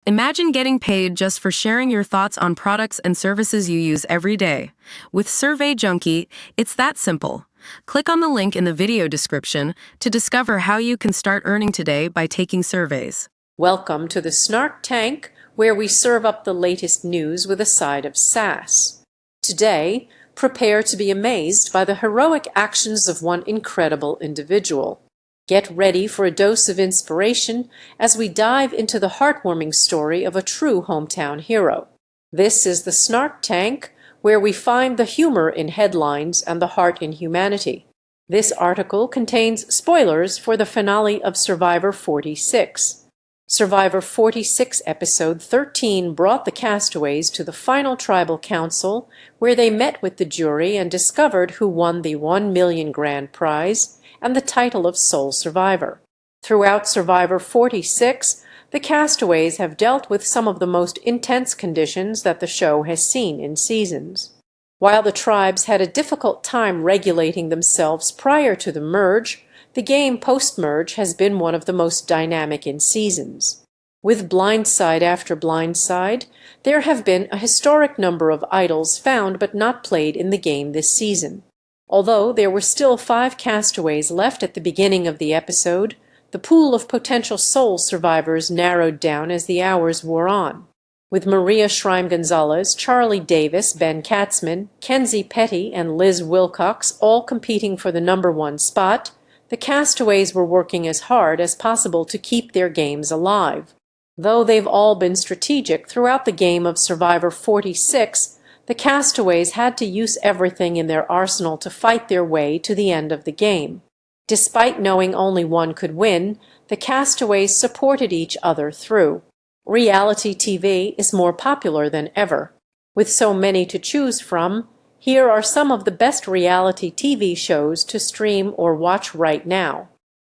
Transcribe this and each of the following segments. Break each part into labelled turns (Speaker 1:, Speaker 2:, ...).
Speaker 1: Imagine getting paid just for sharing your thoughts on products and services you use every day. With Survey Junkie, it's that simple. Click on the link in the video description to discover how you can start earning today by taking surveys.
Speaker 2: Welcome to the Snark Tank, where we serve up the latest news with a side of sass. Today, prepare to be amazed by the heroic actions of one incredible individual. Get ready for a dose of inspiration as we dive into the heartwarming story of a true hometown hero. This is the Snark Tank, where we find the humor in headlines and the heart in humanity. This article contains spoilers for the finale of Survivor 46. Survivor 46 Episode 13 brought the castaways to the final tribal council, where they met with the jury and discovered who won the $1 million grand prize and the title of sole survivor. Throughout Survivor 46, the castaways have dealt with some of the most intense conditions that the show has seen in seasons. While the tribes had a difficult time regulating themselves prior to the merge, the game post-merge has been one of the most dynamic in seasons. With blindside after blindside, there have been a historic number of idols found but not played in the game this season. Although there were still 5 castaways left at the beginning of the episode, the pool of potential sole survivors narrowed down as the hours wore on. With Maria Schreim-Gonzalez, Charlie Davis, Ben Katzman, Kenzie Petty, and Liz Wilcox all competing for the #1 spot, the castaways were working as hard as possible to keep their games alive. Though they've all been strategic throughout the game of Survivor 46, the castaways had to use everything in their arsenal to fight their way to the end of the game. Despite knowing only one could win, the castaways supported each other through. Reality TV is more popular than ever. With so many to choose from, here are some of the best reality TV shows to stream or watch right now.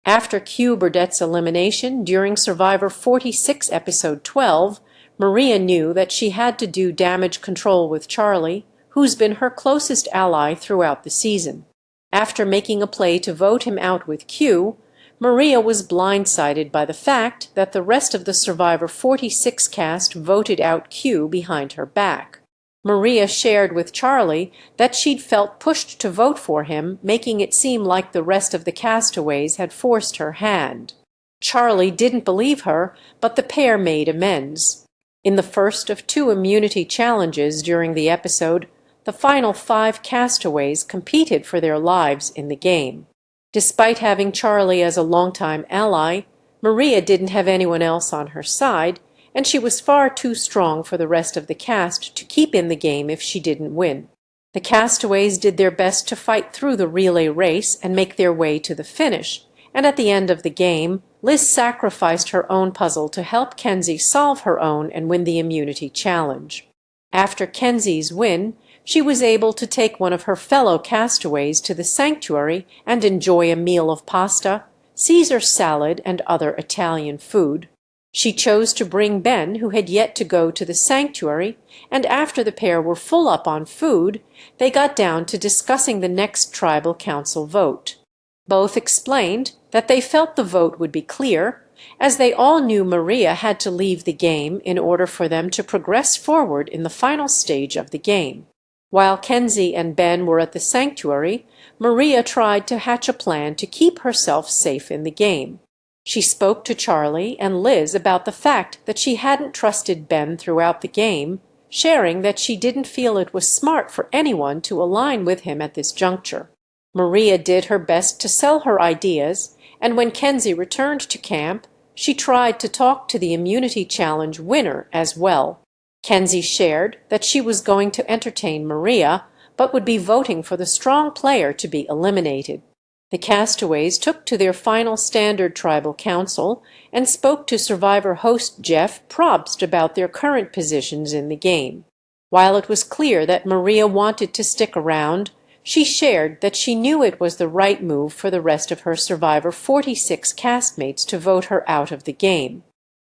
Speaker 2: After Q Burdett's elimination during Survivor 46 Episode 12, Maria knew that she had to do damage control with Charlie, who's been her closest ally throughout the season. After making a play to vote him out with Q, Maria was blindsided by the fact that the rest of the Survivor 46 cast voted out Q behind her back. Maria shared with Charlie that she'd felt pushed to vote for him, making it seem like the rest of the castaways had forced her hand. Charlie didn't believe her, but the pair made amends. In the first of 2 immunity challenges during the episode, the final 5 castaways competed for their lives in the game. Despite having Charlie as a longtime ally, Maria didn't have anyone else on her side, and she was far too strong for the rest of the cast to keep in the game if she didn't win. The castaways did their best to fight through the relay race and make their way to the finish, and at the end of the game, Liz sacrificed her own puzzle to help Kenzie solve her own and win the immunity challenge. After Kenzie's win, she was able to take one of her fellow castaways to the sanctuary and enjoy a meal of pasta, Caesar salad, and other Italian food. She chose to bring Ben, who had yet to go to the sanctuary, and after the pair were full up on food, they got down to discussing the next tribal council vote. Both explained that they felt the vote would be clear, as they all knew Maria had to leave the game in order for them to progress forward in the final stage of the game. While Kenzie and Ben were at the sanctuary, Maria tried to hatch a plan to keep herself safe in the game. She spoke to Charlie and Liz about the fact that she hadn't trusted Ben throughout the game, sharing that she didn't feel it was smart for anyone to align with him at this juncture. Maria did her best to sell her ideas, and when Kenzie returned to camp, she tried to talk to the immunity challenge winner as well. Kenzie shared that she was going to entertain Maria, but would be voting for the strong player to be eliminated. The castaways took to their final standard tribal council and spoke to Survivor host Jeff Probst about their current positions in the game. While it was clear that Maria wanted to stick around, she shared that she knew it was the right move for the rest of her Survivor 46 castmates to vote her out of the game.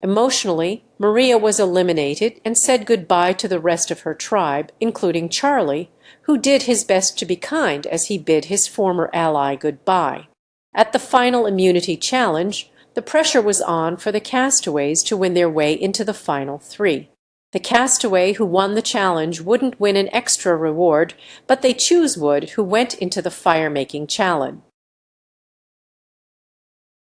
Speaker 2: Emotionally, Maria was eliminated and said goodbye to the rest of her tribe, including Charlie, who did his best to be kind as he bid his former ally goodbye. At the final immunity challenge, The pressure was on for the castaways to win their way into the final three. The castaway who won the challenge wouldn't win an extra reward, but they choose would who went into the fire-making challenge.